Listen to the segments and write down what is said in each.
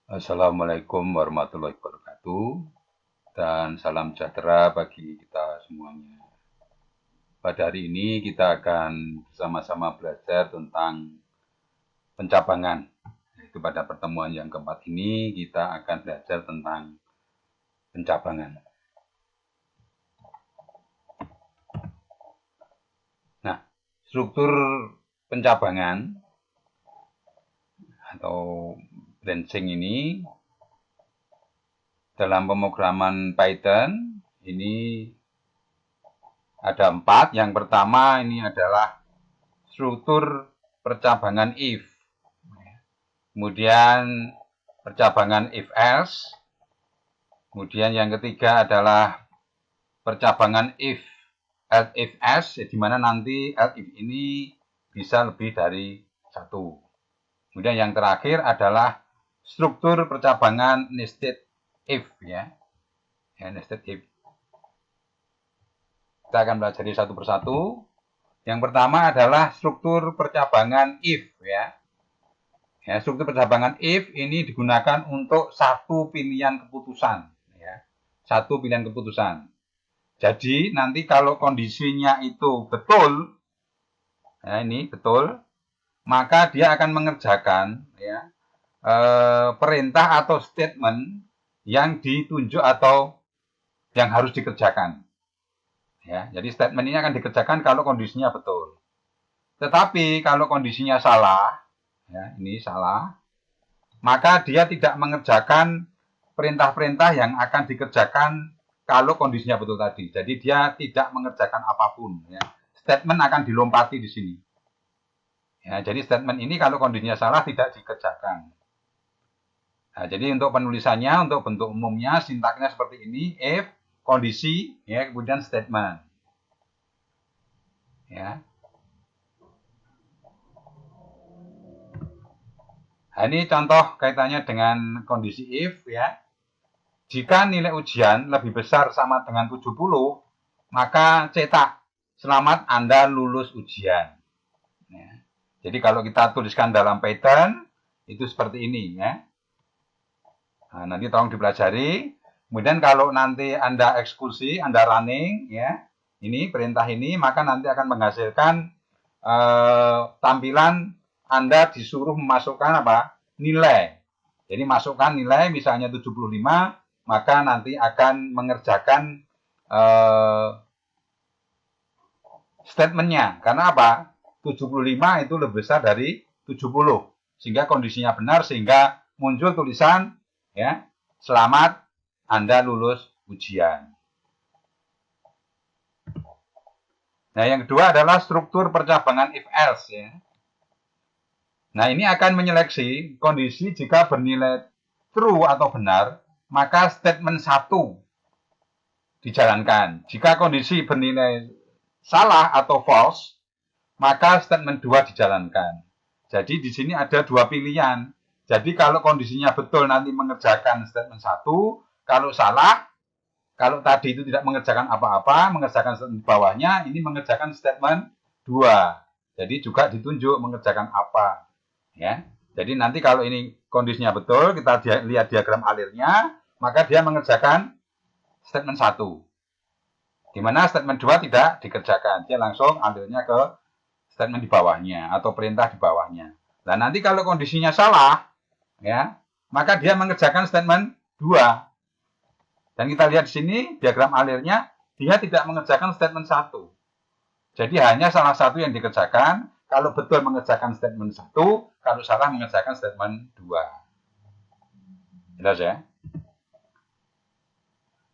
Assalamualaikum warahmatullahi wabarakatuh dan salam sejahtera bagi kita semuanya. Pada hari ini kita akan bersama-sama belajar tentang pencabangan. Yaitu pada pertemuan yang keempat ini kita akan belajar tentang pencabangan. Nah, struktur pencabangan atau branching ini dalam pemrograman Python ini ada 4. Yang pertama ini adalah struktur percabangan if. Kemudian percabangan if else. Kemudian yang ketiga adalah percabangan if else if else, di mana nanti else if ini bisa lebih dari satu. Kemudian yang terakhir adalah struktur percabangan nested if, ya nested if. Kita akan pelajari satu persatu. Yang pertama adalah struktur percabangan if, struktur percabangan if ini digunakan untuk satu pilihan keputusan, satu pilihan keputusan. Jadi nanti kalau kondisinya itu betul, ini betul, maka dia akan mengerjakan perintah atau statement yang ditunjuk atau yang harus dikerjakan. Jadi statement ini akan dikerjakan kalau kondisinya betul. Tetapi kalau kondisinya salah, ini salah, maka dia tidak mengerjakan perintah-perintah yang akan dikerjakan kalau kondisinya betul tadi. Jadi dia tidak mengerjakan apapun. Statement akan dilompati di sini. Jadi statement ini kalau kondisinya salah tidak dikerjakan. Nah, jadi untuk penulisannya, untuk bentuk umumnya, sintaksnya seperti ini: if, kondisi, kemudian statement. Nah, ini contoh kaitannya dengan kondisi if, Jika nilai ujian lebih besar sama dengan 70, maka cetak selamat Anda lulus ujian. Jadi kalau kita tuliskan dalam Python itu seperti ini, Nah, nanti tolong dipelajari. Kemudian kalau nanti Anda eksekusi, Anda running, ini perintah ini, maka nanti akan menghasilkan tampilan Anda disuruh memasukkan nilai. Jadi masukkan nilai misalnya 75, maka nanti akan mengerjakan statementnya. Karena apa? 75 itu lebih besar dari 70. Sehingga kondisinya benar, sehingga muncul tulisan selamat Anda lulus ujian. Nah, yang kedua adalah struktur percabangan if else, Nah, ini akan menyeleksi kondisi jika bernilai true atau benar, maka statement 1 dijalankan. Jika kondisi bernilai salah atau false, maka statement 2 dijalankan. Jadi di sini ada dua pilihan. Jadi kalau kondisinya betul nanti mengerjakan statement 1, kalau salah, kalau tadi itu tidak mengerjakan apa-apa, mengerjakan statement bawahnya, ini mengerjakan statement 2. Jadi juga ditunjuk mengerjakan apa. Jadi nanti kalau ini kondisinya betul, kita lihat diagram alirnya, maka dia mengerjakan statement 1. Di mana statement 2 tidak dikerjakan. Dia langsung alirnya ke statement di bawahnya atau perintah di bawahnya. Nah, nanti kalau kondisinya salah, maka dia mengerjakan statement 2. Dan kita lihat di sini diagram alirnya, dia tidak mengerjakan statement 1. Jadi hanya salah satu yang dikerjakan. Kalau betul mengerjakan statement 1, kalau salah mengerjakan statement 2. Jelas ya?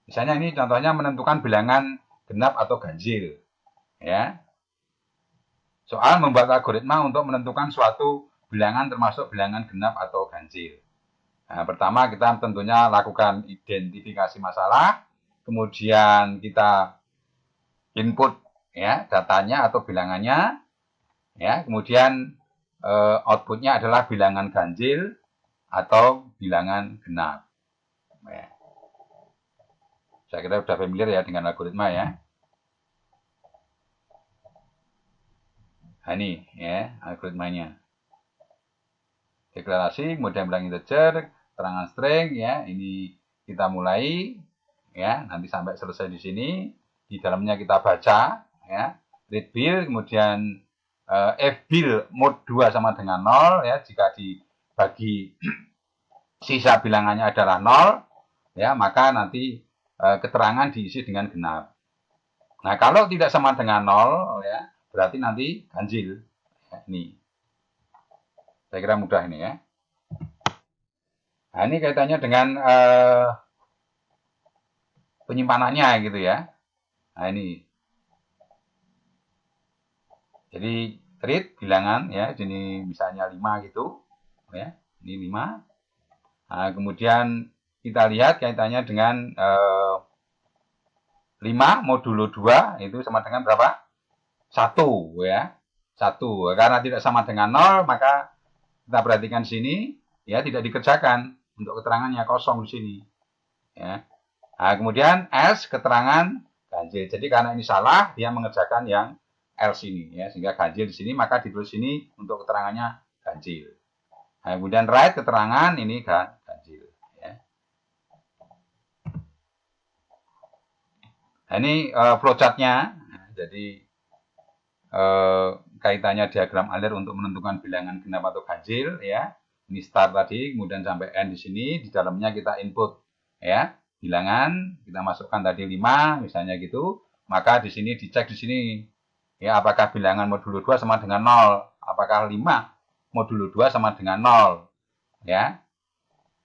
Misalnya ini contohnya menentukan bilangan genap atau ganjil. Soal membuat algoritma untuk menentukan suatu bilangan termasuk bilangan genap atau ganjil. Nah, pertama kita tentunya lakukan identifikasi masalah, kemudian kita input datanya atau bilangannya, kemudian outputnya adalah bilangan ganjil atau bilangan genap. Saya kira sudah familiar dengan algoritma Nah, ini algoritmanya. Deklarasi, kemudian bilangan integer, keterangan string ya. Ini kita mulai ya, nanti sampai selesai di sini. Di dalamnya kita baca ya. Read bill, kemudian if bill mode 2 sama dengan 0 ya, jika dibagi sisa bilangannya adalah 0 ya, maka nanti keterangan diisi dengan genap. Nah, kalau tidak sama dengan 0 ya, berarti nanti ganjil. Ya, ini. Saya kira mudah ini ya. Nah, ini kaitannya dengan penyimpanannya gitu ya. Nah, ini. Jadi read bilangan ya, jadi misalnya 5 gitu ya. Ini 5. Nah, kemudian kita lihat kaitannya dengan 5 modulo 2 itu sama dengan berapa? 1 ya. 1. Karena tidak sama dengan 0, maka kita perhatikan sini ya, tidak dikerjakan. Untuk keterangannya kosong di sini. Ya. Nah, kemudian S keterangan ganjil. Jadi karena ini salah, dia mengerjakan yang else ini ya, sehingga ganjil di sini, maka ditulis sini untuk keterangannya ganjil. Nah, kemudian write keterangan ini ganjil ya. Nah, ini flowchart-nya. Jadi kaitannya diagram alir untuk menentukan bilangan genap atau ganjil ya. Ini start tadi, kemudian sampai end di sini. Di dalamnya kita input ya, bilangan, kita masukkan tadi 5 misalnya gitu. Maka di sini dicek di sini ya, apakah bilangan modulo 2 sama dengan 0, apakah 5 modulo 2 sama dengan 0 ya.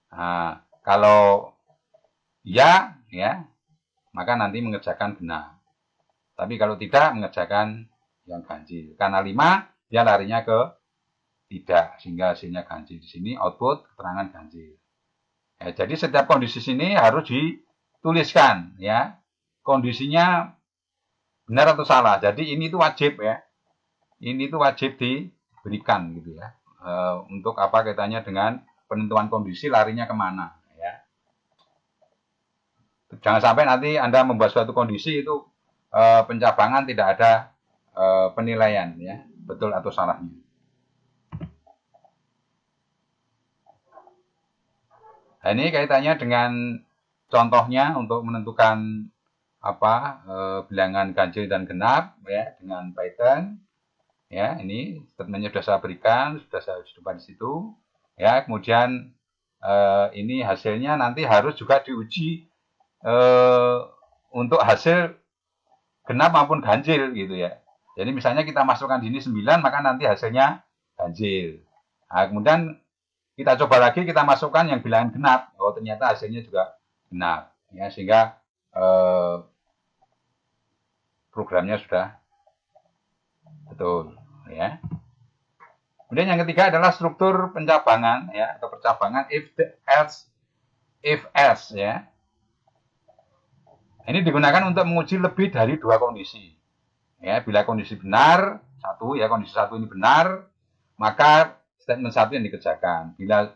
Nah, kalau ya ya, maka nanti mengerjakan genap. Tapi kalau tidak, mengerjakan yang ganjil. Karena 5 dia larinya ke tidak, sehingga hasilnya ganjil. Di sini output keterangan ganjil. Ya, jadi setiap kondisi sini harus dituliskan ya, kondisinya benar atau salah. Jadi ini itu wajib ya. Ini itu wajib diberikan gitu ya. Untuk apa kaitannya dengan penentuan kondisi larinya kemana ya. Jangan sampai nanti Anda membuat suatu kondisi itu pencabangan tidak ada penilaian ya, betul atau salahnya. Nah, ini kaitannya dengan contohnya untuk menentukan apa bilangan ganjil dan genap ya dengan Python. Ya, ini statementnya sudah saya berikan, sudah saya coba di situ. Ya, kemudian ini hasilnya nanti harus juga diuji untuk hasil genap maupun ganjil gitu ya. Jadi misalnya kita masukkan di sini 9, maka nanti hasilnya ganjil. Nah, kemudian kita coba lagi, kita masukkan yang bilangan genap. Oh, ternyata hasilnya juga genap. Ya, sehingga programnya sudah betul. Ya. Kemudian yang ketiga adalah struktur pencabangan ya, atau percabangan if else ya. Ini digunakan untuk menguji lebih dari 2 kondisi. Ya, bila kondisi benar, satu ya, kondisi 1 ini benar, maka statement 1 yang dikerjakan. Bila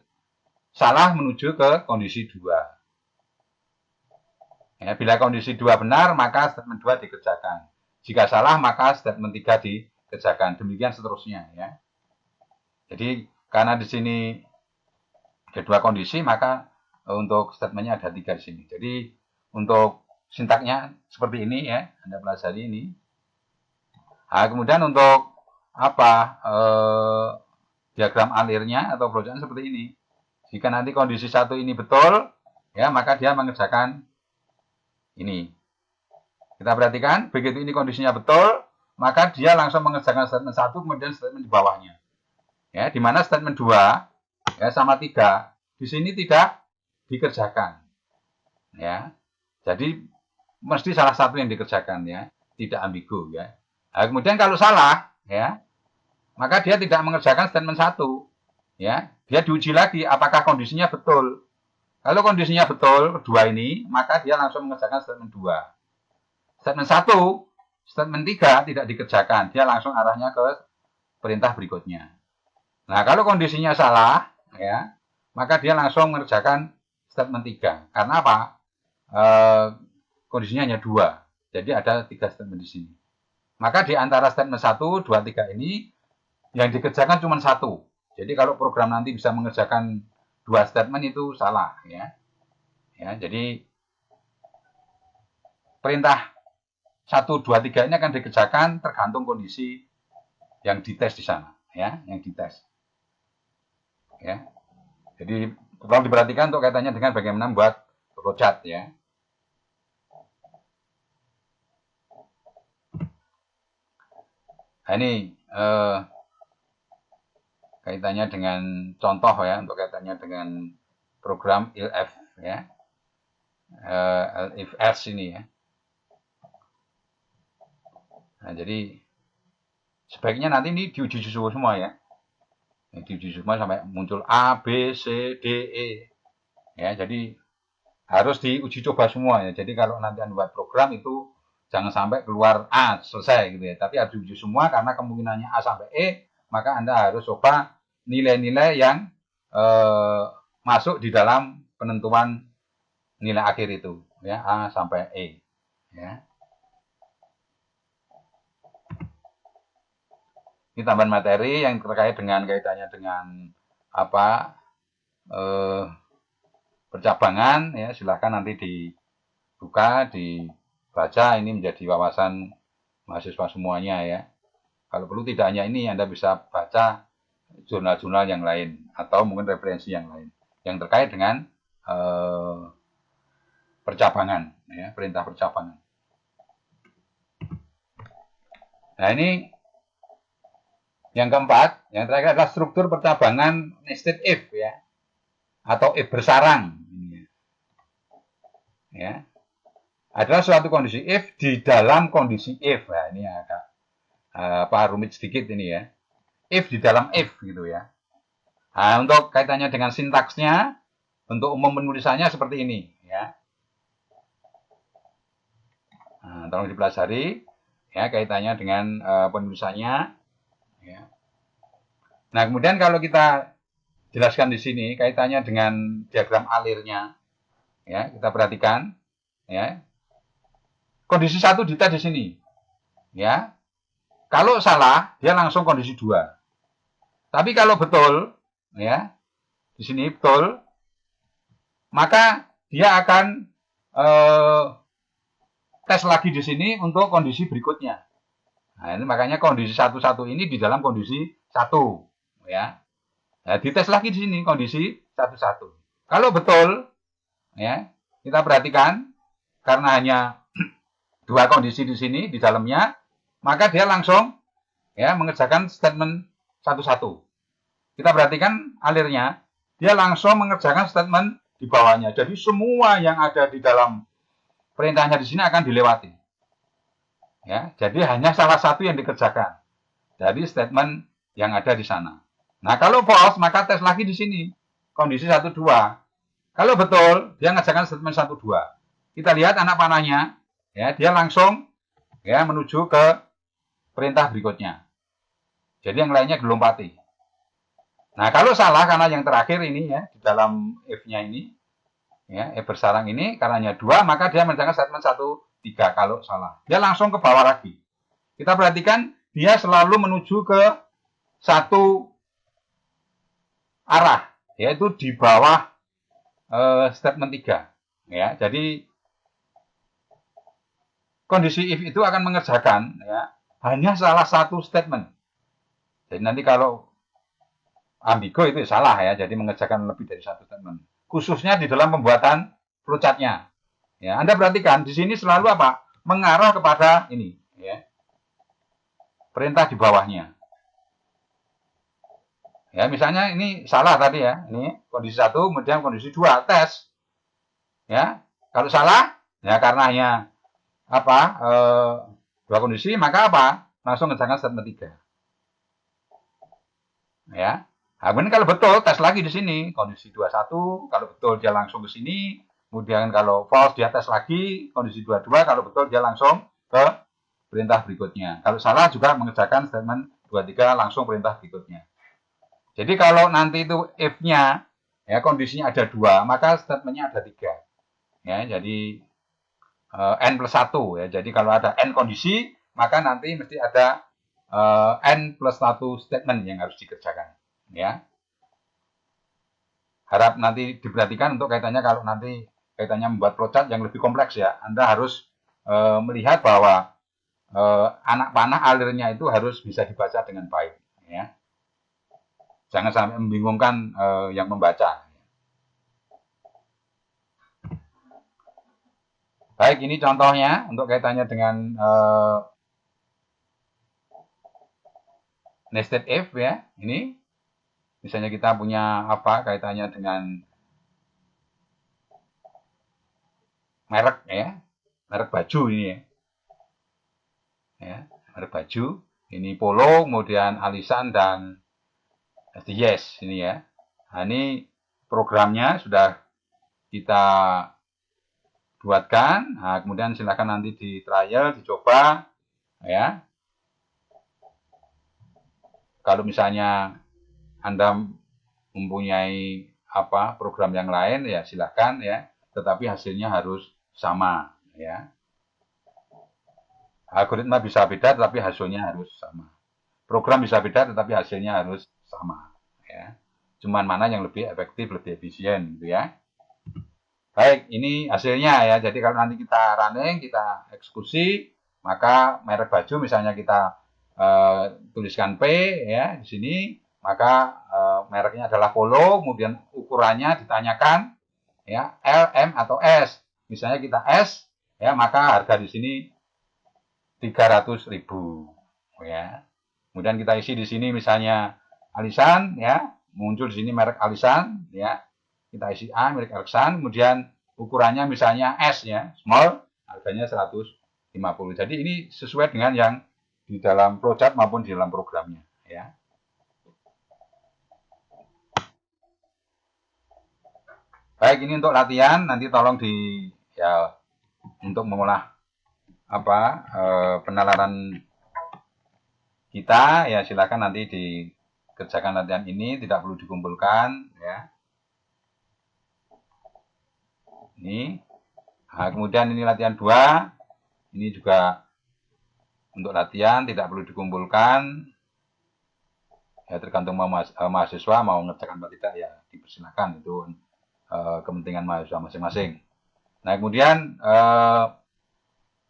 salah menuju ke kondisi 2. Ya, bila kondisi 2 benar, maka statement 2 dikerjakan. Jika salah, maka statement 3 dikerjakan. Demikian seterusnya ya. Jadi karena di sini ada 2 kondisi, maka untuk statementnya ada 3 di sini. Jadi untuk sintaknya seperti ini ya, Anda pelajari ini. Nah, kemudian untuk apa diagram alirnya atau flowchart seperti ini. Jika nanti kondisi 1 ini betul, ya maka dia mengerjakan ini. Kita perhatikan, begitu ini kondisinya betul, maka dia langsung mengerjakan statement 1, kemudian statement di bawahnya. Ya, di mana statement 2 ya sama 3 di sini tidak dikerjakan. Ya. Jadi mesti salah satu yang dikerjakan ya, tidak ambigu ya. Nah, kemudian kalau salah ya, maka dia tidak mengerjakan statement 1 ya. Dia diuji lagi apakah kondisinya betul. Kalau kondisinya betul, 2 ini, maka dia langsung mengerjakan statement 2. Statement 1, statement 3 tidak dikerjakan, dia langsung arahnya ke perintah berikutnya. Nah, kalau kondisinya salah ya, maka dia langsung mengerjakan statement 3. Karena apa? Kondisinya hanya 2. Jadi ada 3 statement di sini. Maka di antara statement 1, 2, 3 ini yang dikerjakan cuma 1. Jadi kalau program nanti bisa mengerjakan dua statement itu salah ya. Ya, jadi perintah 1, 2, 3 ini akan dikerjakan tergantung kondisi yang dites di sana ya, yang dites. Ya. Jadi tolong diperhatikan untuk kaitannya dengan bagaimana membuat flowchart ya. Nah, ini kaitannya dengan contoh ya, untuk kaitannya dengan program elif ya, elif else ini ya. Nah, jadi sebaiknya nanti ini diuji semua ya. Diuji semua sampai muncul A, B, C, D, E. Ya, jadi harus diuji coba semua ya. Jadi kalau nanti Anda buat program itu jangan sampai keluar A selesai gitu ya. Tapi harus diuji semua karena kemungkinannya A sampai E, maka Anda harus coba nilai-nilai yang masuk di dalam penentuan nilai akhir itu ya, A sampai E ya. Ini tambahan materi yang terkait dengan kaitannya dengan apa percabangan ya, silahkan nanti dibuka, dibaca, ini menjadi wawasan mahasiswa semuanya ya. Kalau perlu tidak hanya ini, Anda bisa baca jurnal-jurnal yang lain atau mungkin referensi yang lain yang terkait dengan percabangan ya, perintah percabangan. Nah, ini yang keempat, yang terakhir adalah struktur percabangan nested if ya, atau if bersarang. Ya, adalah suatu kondisi if di dalam kondisi if. Nah, ini agak rumit sedikit ini ya. If di dalam if gitu ya. Nah, untuk kaitannya dengan sintaksnya, untuk umum penulisannya seperti ini ya. Nah, tolong dipelajari ya kaitannya dengan penulisannya. Ya. Nah, kemudian kalau kita jelaskan di sini kaitannya dengan diagram alirnya, ya kita perhatikan, ya kondisi 1 dites di sini, ya kalau salah dia langsung kondisi 2. Tapi kalau betul, ya di sini betul, maka dia akan tes lagi di sini untuk kondisi berikutnya. Nah, ini makanya kondisi 1 ini di dalam kondisi 1 ya. Nah, dites lagi di sini kondisi 1. Kalau betul ya, kita perhatikan karena hanya 2 kondisi di sini di dalamnya, maka dia langsung ya mengerjakan statement 1. Kita perhatikan alirnya, dia langsung mengerjakan statement di bawahnya. Jadi semua yang ada di dalam perintahnya di sini akan dilewati. Ya, jadi hanya salah satu yang dikerjakan dari statement yang ada di sana. Nah, kalau false maka tes lagi di sini kondisi 1, 2. Kalau betul dia mengerjakan statement 1, 2. Kita lihat anak panahnya, ya dia langsung ya menuju ke perintah berikutnya. Jadi yang lainnya dilompati. Nah, kalau salah karena yang terakhir ini ya di dalam if-nya ini, ya if bersarang ini karena hanya 2 maka dia mengerjakan statement 1, 3 kalau salah. Dia langsung ke bawah lagi. Kita perhatikan dia selalu menuju ke satu arah, yaitu di bawah statement 3. Ya, jadi kondisi if itu akan mengerjakan ya hanya salah satu statement. Jadi nanti kalau ambigo itu salah ya, jadi mengerjakan lebih dari satu statement. Khususnya di dalam pembuatan flowchart-nya. Ya, Anda perhatikan di sini selalu apa? Mengarah kepada ini, ya. Perintah di bawahnya. Ya, misalnya ini salah tadi ya. Ini kondisi 1, kemudian kondisi 2, tes. Ya, kalau salah, ya karena hanya apa? 2 kondisi, maka apa? Langsung ngerjakan statement 3. Ya. Nah, kemudian kalau betul, tes lagi di sini. Kondisi 21, kalau betul dia langsung ke sini. Kemudian kalau false dia tes lagi, kondisi 22, kalau betul dia langsung ke perintah berikutnya. Kalau salah juga mengerjakan statement 23 langsung perintah berikutnya. Jadi kalau nanti itu if-nya, ya kondisinya ada 2, maka statement-nya ada 3. Ya, jadi n plus 1 ya. Jadi kalau ada n kondisi, maka nanti mesti ada n plus 1 statement yang harus dikerjakan. Ya. harap nanti diperhatikan untuk kaitannya kalau nanti kaitannya membuat flowchart yang lebih kompleks ya. Anda harus melihat bahwa anak panah alirnya itu harus bisa dibaca dengan baik ya. Jangan sampai membingungkan yang membaca. Baik, ini contohnya untuk kaitannya dengan nested if ya. Ini misalnya kita punya apa kaitannya dengan merek ya, merek baju ini ya. Ya, merek baju. Ini Polo, kemudian Alisan dan Yes ini ya. Nah, ini programnya sudah kita buatkan. Nah, kemudian silakan nanti di trial, dicoba ya. Kalau misalnya Anda mempunyai apa program yang lain ya silakan ya, tetapi hasilnya harus sama ya. Algoritma bisa beda tetapi hasilnya harus sama. Program bisa beda tetapi hasilnya harus sama ya. Cuman mana yang lebih efektif, lebih efisien gitu ya. Baik, ini hasilnya ya. Jadi kalau nanti kita running, kita eksekusi, maka merek baju misalnya kita tuliskan P ya di sini, maka mereknya adalah Polo, kemudian ukurannya ditanyakan ya L, M atau S. Misalnya kita S ya, maka harga di sini 300.000 ya. Kemudian kita isi di sini misalnya Alisan ya, muncul di sini merek Alisan ya. Kita isi A milik Alisan, kemudian ukurannya misalnya S ya, small, harganya 150. Jadi ini sesuai dengan yang di dalam flowchart maupun di dalam programnya ya. Baik, ini untuk latihan, nanti tolong di ya untuk mengolah apa penalaran kita ya silakan nanti dikerjakan latihan ini, tidak perlu dikumpulkan ya. Ini. Nah, kemudian ini latihan 2. Ini juga untuk latihan tidak perlu dikumpulkan. Ya tergantung mahasiswa mau ngerjakan atau tidak ya dipersilakan itu kepentingan mahasiswa masing-masing. Nah, kemudian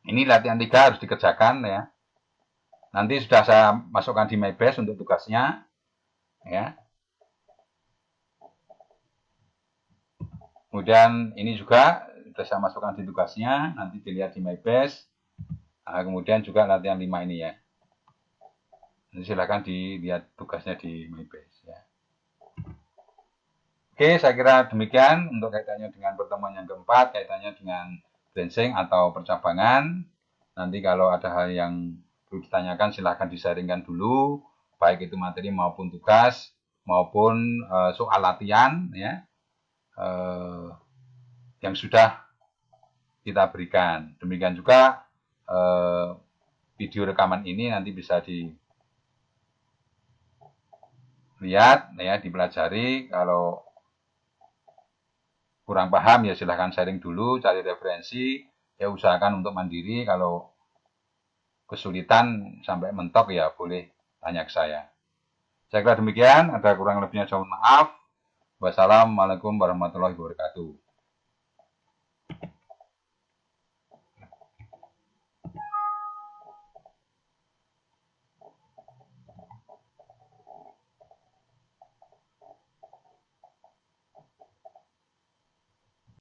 ini latihan 3 harus dikerjakan ya. Nanti sudah saya masukkan di MyBase untuk tugasnya ya. Kemudian ini juga sudah saya masukkan di tugasnya, nanti dilihat di MyBase. Nah, kemudian juga latihan 5 ini ya. Nanti silakan dilihat tugasnya di MyBase ya. Oke, saya kira demikian untuk kaitannya dengan pertemuan yang keempat, kaitannya dengan branching atau percabangan. Nanti kalau ada hal yang perlu ditanyakan silahkan disaringkan dulu, baik itu materi maupun tugas maupun soal latihan ya. Yang sudah kita berikan. Demikian juga video rekaman ini nanti bisa dilihat ya, dipelajari. Kalau kurang paham ya silahkan sharing dulu, cari referensi, ya usahakan untuk mandiri. Kalau kesulitan sampai mentok ya boleh tanya ke saya. Saya kira demikian, ada kurang lebihnya mohon maaf. Wassalamualaikum warahmatullahi wabarakatuh.